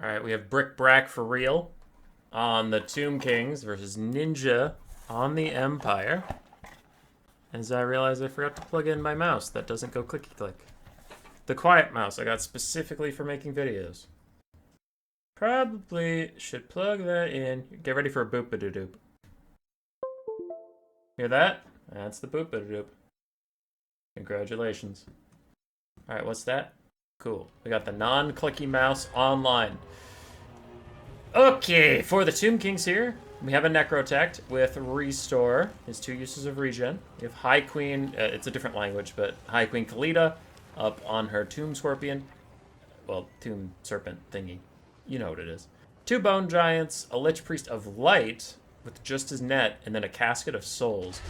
Alright, we have Brick Brack for real on the Tomb Kings versus Ninja on the Empire. As I realized I forgot to plug in my mouse that doesn't go clicky click. The quiet mouse I got specifically for making videos. Probably should plug that in. Get ready for a boop-a-doo-doop. Hear that? That's the boop-a-doo-doop. Congratulations. Alright, what's that? Cool. We got the non-clicky mouse online. Okay, for the Tomb Kings here, we have a Necrotect with Restore, his 2 uses of regen. We have High Queen, it's a different language, but High Queen Khita up on her Tomb Scorpion. Well, Tomb Serpent thingy. You know what it is. 2 Bone Giants, a Lich Priest of Light with just his net, and then a Casket of Souls.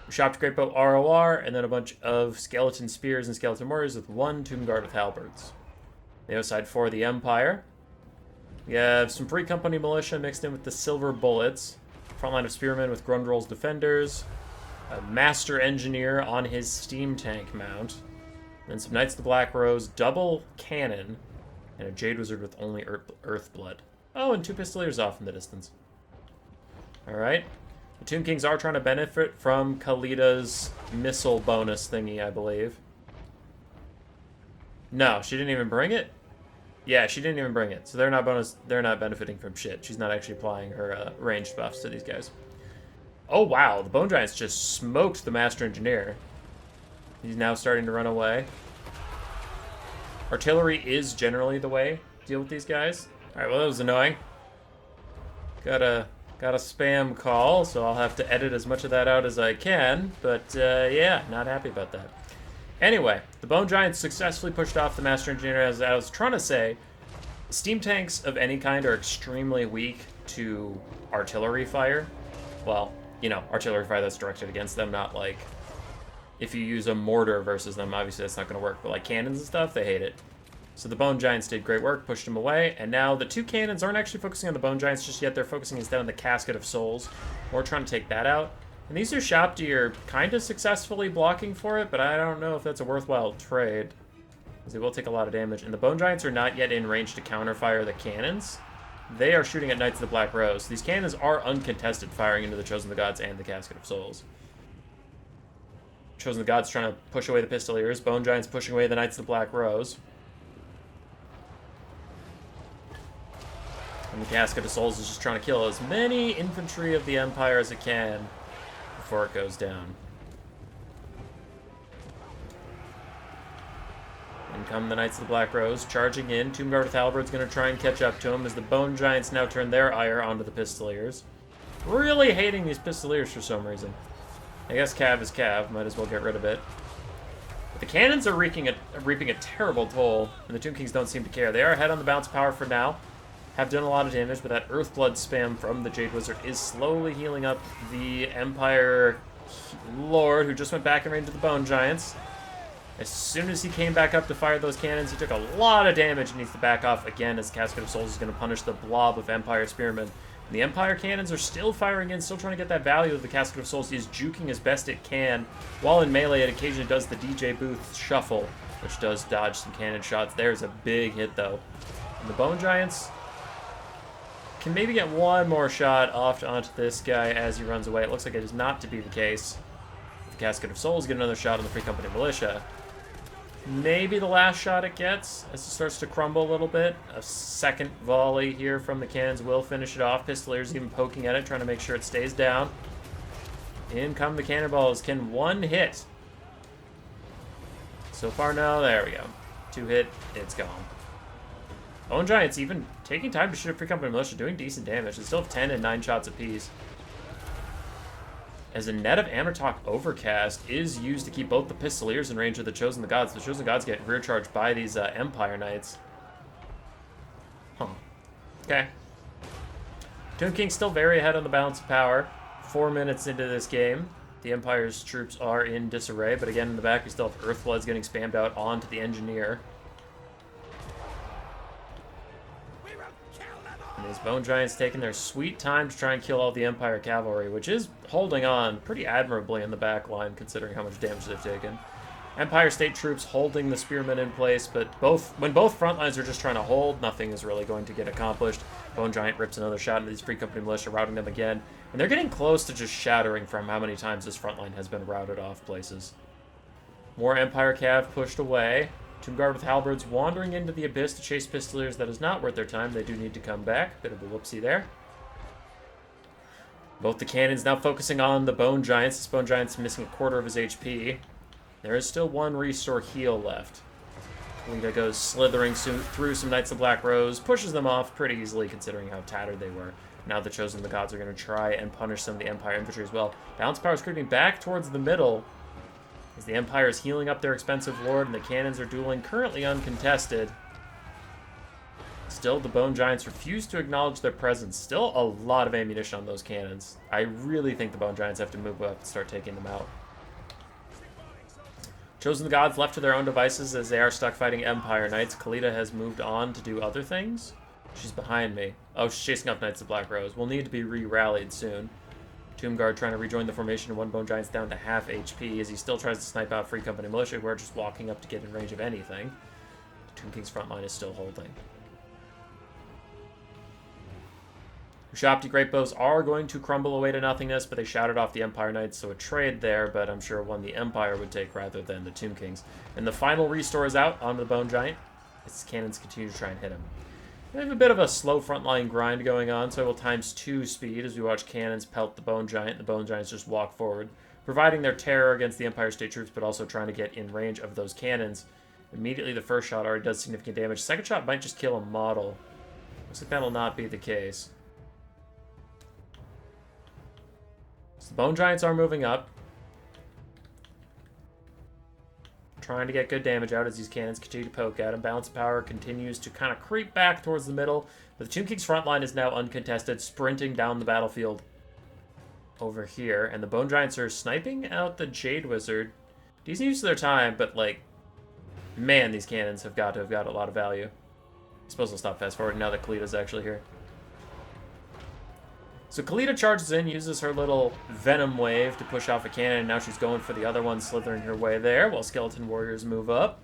We shopped Great Bow ROR, and then a bunch of Skeleton Spears and Skeleton Warriors with 1 Tomb Guard with Halberds. The other side for the Empire. We have some Free Company Militia mixed in with the Silver Bullets. Frontline of Spearmen with Grundrol's Defenders. A Master Engineer on his Steam Tank mount. Then some Knights of the Black Rose, double cannon, and a Jade Wizard with only Earth Blood. Oh, and 2 Pistoliers off in the distance. Alright. The Tomb Kings are trying to benefit from Khita's missile bonus thingy, I believe. No, she didn't even bring it? Yeah, she didn't even bring it. So they're not benefiting from shit. She's not actually applying her ranged buffs to these guys. Oh wow, the Bone Giants just smoked the Master Engineer. He's now starting to run away. Artillery is generally the way to deal with these guys. Alright, well that was annoying. Got a spam call, so I'll have to edit as much of that out as I can. But yeah, not happy about that. Anyway, the Bone Giants successfully pushed off the Master Engineer. As I was trying to say, steam tanks of any kind are extremely weak to artillery fire. Well, you know, artillery fire that's directed against them, not like if you use a mortar versus them, obviously that's not going to work. But like cannons and stuff, they hate it. So the Bone Giants did great work, pushed them away, and now the 2 cannons aren't actually focusing on the Bone Giants just yet. They're focusing instead on the Casket of Souls. We're trying to take that out. And these are Shopti are kind of successfully blocking for it, but I don't know if that's a worthwhile trade, because they will take a lot of damage. And the Bone Giants are not yet in range to counterfire the cannons. They are shooting at Knights of the Black Rose. These cannons are uncontested, firing into the Chosen of the Gods and the Casket of Souls. Chosen of the Gods trying to push away the Pistoliers. Bone Giants pushing away the Knights of the Black Rose. And the Casket of Souls is just trying to kill as many infantry of the Empire as it can before it goes down. And come the Knights of the Black Rose, charging in. Tomb Guard with Halberd's going to try and catch up to him as the Bone Giants now turn their ire onto the Pistoliers. Really hating these Pistoliers for some reason. I guess Cav is Cav, might as well get rid of it. But the cannons are reaping a terrible toll, and the Tomb Kings don't seem to care. They are ahead on the bounce power for now. Have done a lot of damage, but that Earthblood spam from the Jade Wizard is slowly healing up the Empire Lord, who just went back in range of the Bone Giants. As soon as he came back up to fire those cannons, he took a lot of damage and needs to back off again as Casket of Souls is going to punish the blob of Empire Spearmen. And the Empire cannons are still firing in, still trying to get that value of the Casket of Souls. He is juking as best it can. While in melee, it occasionally does the DJ Booth shuffle, which does dodge some cannon shots. There's a big hit, though. And the Bone Giants can maybe get one more shot off onto this guy as he runs away. It looks like it is not to be the case. The Casket of Souls get another shot on the Free Company Militia. Maybe the last shot it gets as it starts to crumble a little bit. A second volley here from the cannons will finish it off. Pistoliers even poking at it, trying to make sure it stays down. In come the cannonballs. Can one hit? So far, no. There we go. 2 hit. It's gone. Bone Giants even taking time to shoot a Free Company Militia, doing decent damage. They still have 10 and 9 shots apiece. As a net of Amortok Overcast is used to keep both the Pistoliers in range of the Chosen of the Gods. The Chosen of the Gods get rear charged by these Empire Knights. Huh. Okay. Tomb King's still very ahead on the balance of power. 4 minutes into this game. The Empire's troops are in disarray, but again in the back we still have Earthbloods getting spammed out onto the Engineer. And these Bone Giants taking their sweet time to try and kill all the Empire Cavalry, which is holding on pretty admirably in the back line, considering how much damage they've taken. Empire State troops holding the spearmen in place, but when both front lines are just trying to hold, nothing is really going to get accomplished. Bone Giant rips another shot into these Free Company militia, routing them again, and they're getting close to just shattering from how many times this front line has been routed off places. More Empire Cav pushed away. Tomb Guard with halberds wandering into the abyss to chase Pistoliers. That is not worth their time. They do need to come back. Bit of a whoopsie there. Both the cannons now focusing on the Bone Giants. This Bone Giant's missing a quarter of his HP. There is still one restore heal left. Khita goes slithering through some Knights of the Black Rose, pushes them off pretty easily considering how tattered they were. Now the Chosen of the Gods are going to try and punish some of the Empire infantry as well. Balance power is creeping back towards the middle as the Empire is healing up their expensive lord and the cannons are dueling, currently uncontested. Still, the Bone Giants refuse to acknowledge their presence. Still a lot of ammunition on those cannons. I really think the Bone Giants have to move up and start taking them out. Chosen of the Gods left to their own devices as they are stuck fighting Empire Knights. Khita has moved on to do other things. She's behind me. Oh, she's chasing up Knights of Black Rose. We'll need to be re-rallied soon. Tomb Guard trying to rejoin the formation, and one Bone Giant's down to half HP as he still tries to snipe out Free Company militia who are just walking up to get in range of anything. The Tomb King's front line is still holding. Ushabti Great Bows are going to crumble away to nothingness, but they shouted off the Empire Knights, so a trade there, but I'm sure one the Empire would take rather than the Tomb Kings. And the final restore is out onto the Bone Giant. Its cannons continue to try and hit him. We have a bit of a slow frontline grind going on, so I will ×2 speed as we watch cannons pelt the Bone Giant. The Bone Giants just walk forward, providing their terror against the Empire State troops, but also trying to get in range of those cannons. Immediately, the first shot already does significant damage. Second shot might just kill a model. Looks like that'll not be the case. So the Bone Giants are moving up. Trying to get good damage out as these cannons continue to poke at him. Balance of power continues to kind of creep back towards the middle. But the Tomb King's front line is now uncontested, sprinting down the battlefield over here. And the Bone Giants are sniping out the Jade Wizard. Decent use of their time, but like, man, these cannons have got to have got a lot of value. I suppose I'll stop fast forward now that Khita's actually here. So Khita charges in, uses her little Venom Wave to push off a cannon, and now she's going for the other one, slithering her way there, while Skeleton Warriors move up.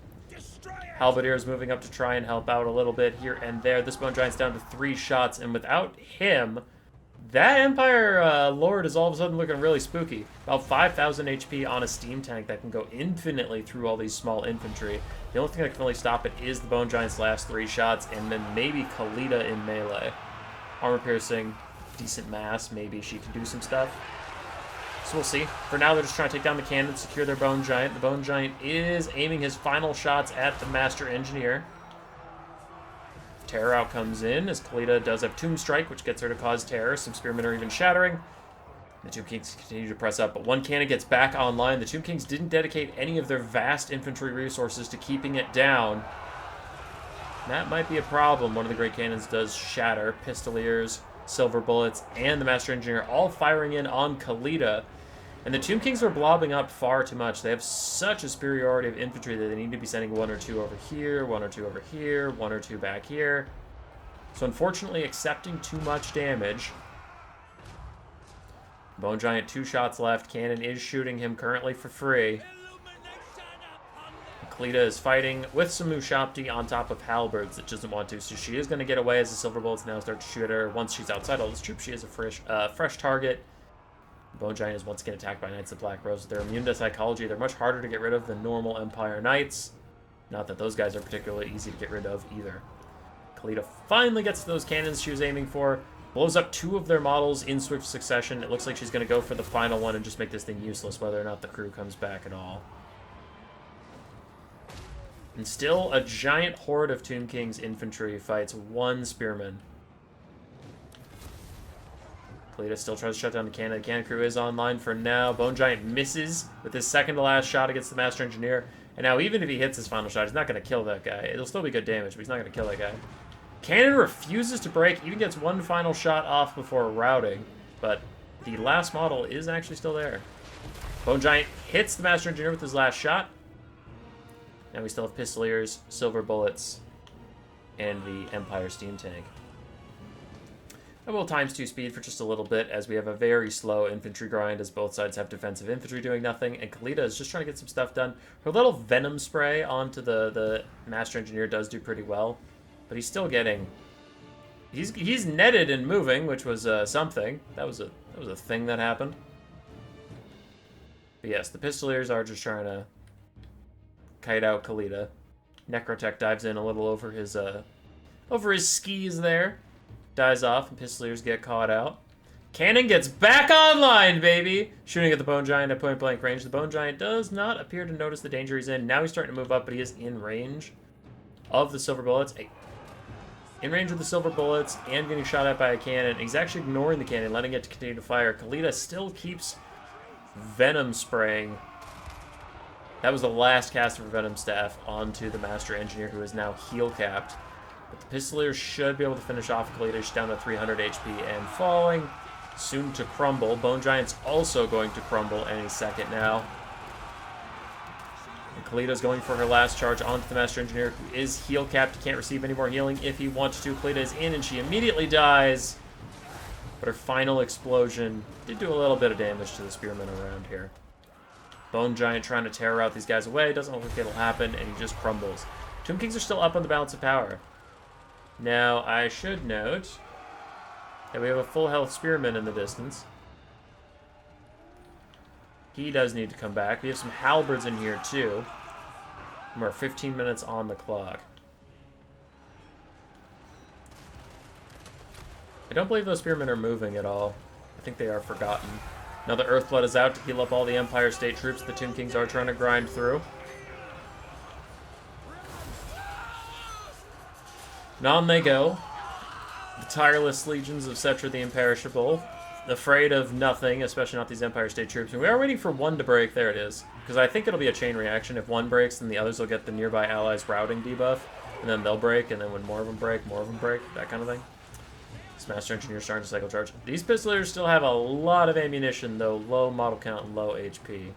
Halberdiers moving up to try and help out a little bit here and there. This Bone Giant's down to 3 shots, and without him, that Empire Lord is all of a sudden looking really spooky. About 5,000 HP on a steam tank that can go infinitely through all these small infantry. The only thing that can really stop it is the Bone Giant's last 3 shots, and then maybe Khita in melee. Armor piercing. Decent mass, maybe she can do some stuff. So we'll see. For now, they're just trying to take down the cannon, secure their Bone Giant. The Bone Giant is aiming his final shots at the Master Engineer. Terror out comes in, as Khita does have Tomb Strike, which gets her to cause terror. Some Spearmen are even shattering. The Tomb Kings continue to press up, but one cannon gets back online. The Tomb Kings didn't dedicate any of their vast infantry resources to keeping it down. That might be a problem. One of the great cannons does shatter. Pistoliers, Silver Bullets, and the Master Engineer all firing in on Khita. And the Tomb Kings are blobbing up far too much. They have such a superiority of infantry that they need to be sending 1 or 2 over here, 1 or 2 over here, 1 or 2 back here. So unfortunately, accepting too much damage. Bone Giant, 2 shots left. Cannon is shooting him currently for free. Khita is fighting with some Ushabti on top of halberds that doesn't want to, so she is going to get away as the Silver Bullets now start to shoot at her. Once she's outside all this troops, she is a fresh target. Bone Giant is once again attacked by Knights of Black Rose. They're immune to psychology. They're much harder to get rid of than normal Empire Knights. Not that those guys are particularly easy to get rid of either. Khita finally gets to those cannons she was aiming for. Blows up 2 of their models in swift succession. It looks like she's going to go for the final one and just make this thing useless, whether or not the crew comes back at all. And still, a giant horde of Tomb King's infantry fights 1 spearman. Khita still tries to shut down the cannon. The cannon crew is online for now. Bone Giant misses with his second to last shot against the Master Engineer. And now, even if he hits his final shot, he's not going to kill that guy. It'll still be good damage, but he's not going to kill that guy. Cannon refuses to break, even gets 1 final shot off before routing. But the last model is actually still there. Bone Giant hits the Master Engineer with his last shot. Now we still have Pistoliers, Silver Bullets, and the Empire Steam Tank. And we'll ×2 speed for just a little bit as we have a very slow infantry grind as both sides have defensive infantry doing nothing. And Khita is just trying to get some stuff done. Her little venom spray onto the Master Engineer does do pretty well. But he's still getting... He's netted and moving, which was something. That was a thing that happened. But yes, the Pistoliers are just trying to kite out Khita. Necrotech dives in a little over his skis there. Dies off, and Pistoliers get caught out. Cannon gets back online, baby! Shooting at the Bone Giant at point-blank range. The Bone Giant does not appear to notice the danger he's in. Now he's starting to move up, but he is in range of the silver bullets. In range of the silver bullets and getting shot at by a cannon. He's actually ignoring the cannon, letting it continue to fire. Khita still keeps venom spraying. That was the last cast of her Venom Staff onto the Master Engineer, who is now heal-capped. But the Pistoliers should be able to finish off Khita. She's down to 300 HP and falling. Soon to crumble. Bone Giant's also going to crumble any second now. And Khita's going for her last charge onto the Master Engineer, who is heal-capped. He can't receive any more healing if he wants to. Khita is in, and she immediately dies. But her final explosion did do a little bit of damage to the Spearmen around here. Bone Giant trying to tear out these guys away. Doesn't look like it'll happen, and he just crumbles. Tomb Kings are still up on the balance of power. Now, I should note that we have a full health Spearman in the distance. He does need to come back. We have some Halberds in here, too. And we're 15 minutes on the clock. I don't believe those Spearmen are moving at all. I think they are forgotten. Now the Earthblood is out to heal up all the Empire State troops the Tomb Kings are trying to grind through. And on they go. The tireless legions of Setra the Imperishable. Afraid of nothing, especially not these Empire State troops. And we are waiting for one to break. There it is. Because I think it'll be a chain reaction. If one breaks, then the others will get the nearby allies routing debuff. And then they'll break, and then when more of them break, that kind of thing. This Master Engineer starting to cycle charge. These Pistoliers still have a lot of ammunition, though. Low model count and low HP.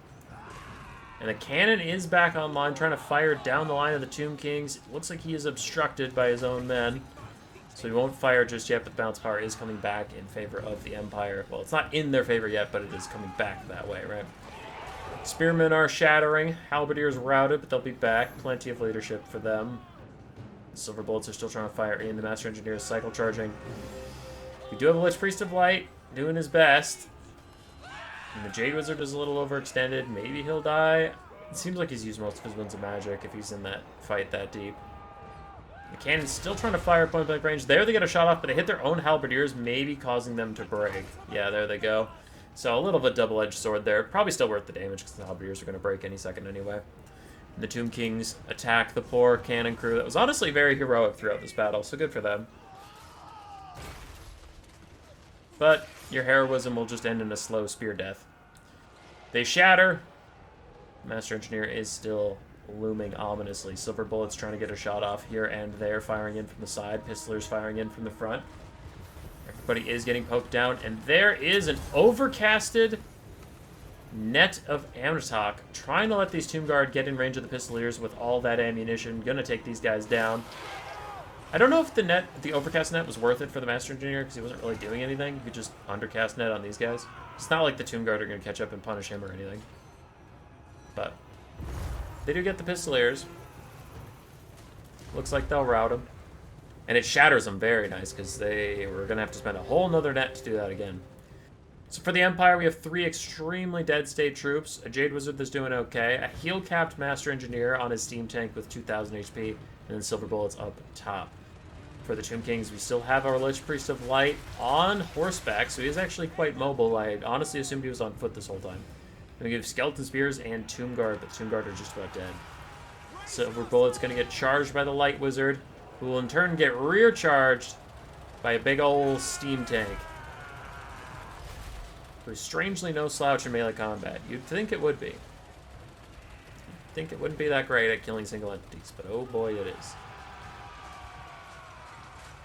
And the cannon is back online, trying to fire down the line of the Tomb Kings. It looks like he is obstructed by his own men. So he won't fire just yet, but the bounce power is coming back in favor of the Empire. Well, it's not in their favor yet, but it is coming back that way, right? Spearmen are shattering. Halberdiers routed, but they'll be back. Plenty of leadership for them. Silver Bullets are still trying to fire in. The Master Engineer is cycle charging. We do have a Lich Priest of Light doing his best. And the Jade Wizard is a little overextended. Maybe he'll die. It seems like he's used most of his winds of magic if he's in that fight that deep. The cannon's still trying to fire at point-blank range. There they get a shot off, but they hit their own halberdiers, maybe causing them to break. Yeah, there they go. So a little bit double-edged sword there. Probably still worth the damage because the halberdiers are going to break any second anyway. And the Tomb Kings attack the poor cannon crew. That was honestly very heroic throughout this battle, so good for them. But your heroism will just end in a slow spear death. They shatter. Master Engineer is still looming ominously. Silver Bullets trying to get a shot off here and there, firing in from the side. Pistoliers firing in from the front. Everybody is getting poked down, and there is an overcasted net of Amnitok trying to let these Tomb Guard get in range of the Pistoliers with all that ammunition. Gonna take these guys down. I don't know if the overcast net was worth it for the Master Engineer because he wasn't really doing anything. He could just undercast net on these guys. It's not like the Tomb Guard are going to catch up and punish him or anything. But they do get the Pistoliers. Looks like they'll rout him. And it shatters them very nice because they were going to have to spend a whole nother net to do that again. So for the Empire, we have 3 extremely dead state troops. A Jade Wizard that's doing okay. A heal-capped Master Engineer on his steam tank with 2,000 HP. And then Silver Bullets up top. For the Tomb Kings, we still have our Lich Priest of Light on horseback, so he is actually quite mobile. I honestly assumed he was on foot this whole time. I'm going to give Skeleton Spears and Tomb Guard, but Tomb Guard are just about dead. Silver Bullet's going to get charged by the Light Wizard, who will in turn get rear charged by a big ol' steam tank. Who's strangely no slouch in melee combat. You'd think it would be. You'd think it wouldn't be that great at killing single entities, but oh boy it is.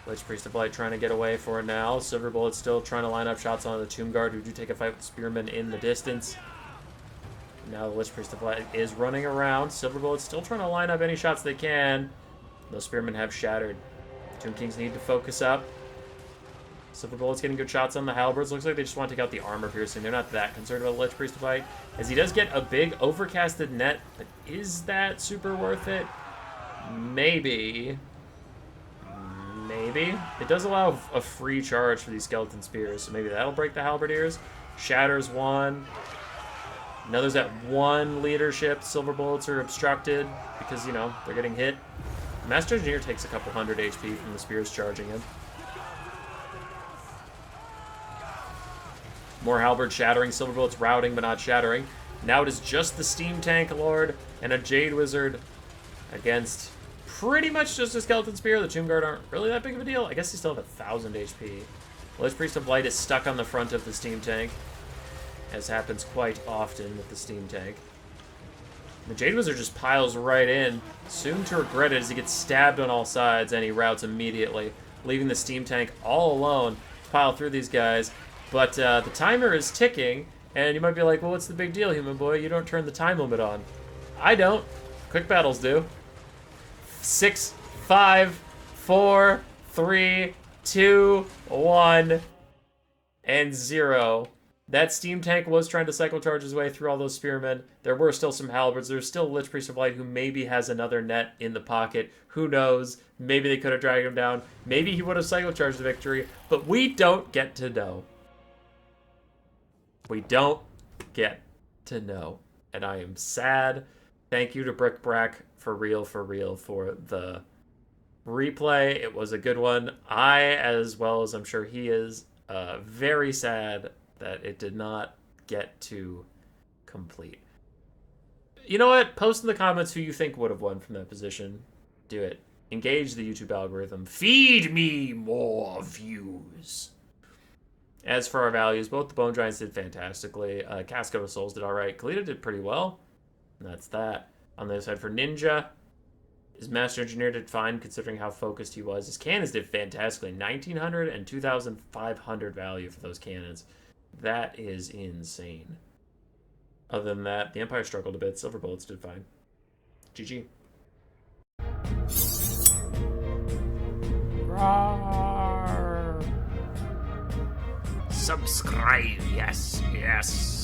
Lich Priest of Light trying to get away for it now. Silver Bullet still trying to line up shots on the Tomb Guard, who do take a fight with Spearmen in the distance. Now the Lich Priest of Light is running around. Silver Bullet still trying to line up any shots they can. Those Spearmen have shattered. Tomb Kings need to focus up. Silver Bullets getting good shots on the halberds. Looks like they just want to take out the armor piercing. They're not that concerned about the Lich Priest fight, as he does get a big overcasted net. But is that super worth it? Maybe. Maybe. It does allow a free charge for these skeleton spears, so maybe that'll break the halberdiers. Shatters one. Now there's that one leadership. Silver Bullets are obstructed because, you know, they're getting hit. Master Engineer takes a couple hundred HP from the spears charging him. More halberd shattering, Silver Bullets routing but not shattering. Now it is just the Steam Tank Lord and a Jade Wizard against pretty much just a Skeleton Spear. The Tomb Guard aren't really that big of a deal. I guess they still have 1,000 HP. Lich Priest of Light is stuck on the front of the Steam Tank, as happens quite often with the Steam Tank. The Jade Wizard just piles right in, soon to regret it as he gets stabbed on all sides, and he routes immediately, leaving the Steam Tank all alone to pile through these guys. But the timer is ticking, and you might be like, well, what's the big deal, human boy? You don't turn the time limit on. I don't. Quick battles do. 6, 5, 4, 3, 2, 1, and 0. That Steam Tank was trying to cycle charge his way through all those spearmen. There were still some halberds. There's still Lich Priest of Light who maybe has another net in the pocket. Who knows? Maybe they could have dragged him down. Maybe he would have cycle charged the victory. But we don't get to know. We don't get to know. And I am sad. Thank you to Brick Brack for real for the replay. It was a good one. I, as well as I'm sure he is, very sad that it did not get to complete. You know what? Post in the comments who you think would have won from that position. Do it. Engage the YouTube algorithm. Feed me more views. As for our values, both the Bone Giants did fantastically. Casket of Souls did alright. Khita did pretty well. And that's that. On the other side for Ninja, his Master Engineer did fine considering how focused he was. His cannons did fantastically. 1,900 and 2,500 value for those cannons. That is insane. Other than that, the Empire struggled a bit. Silver Bullets did fine. GG. Roar. Subscribe, yes, yes.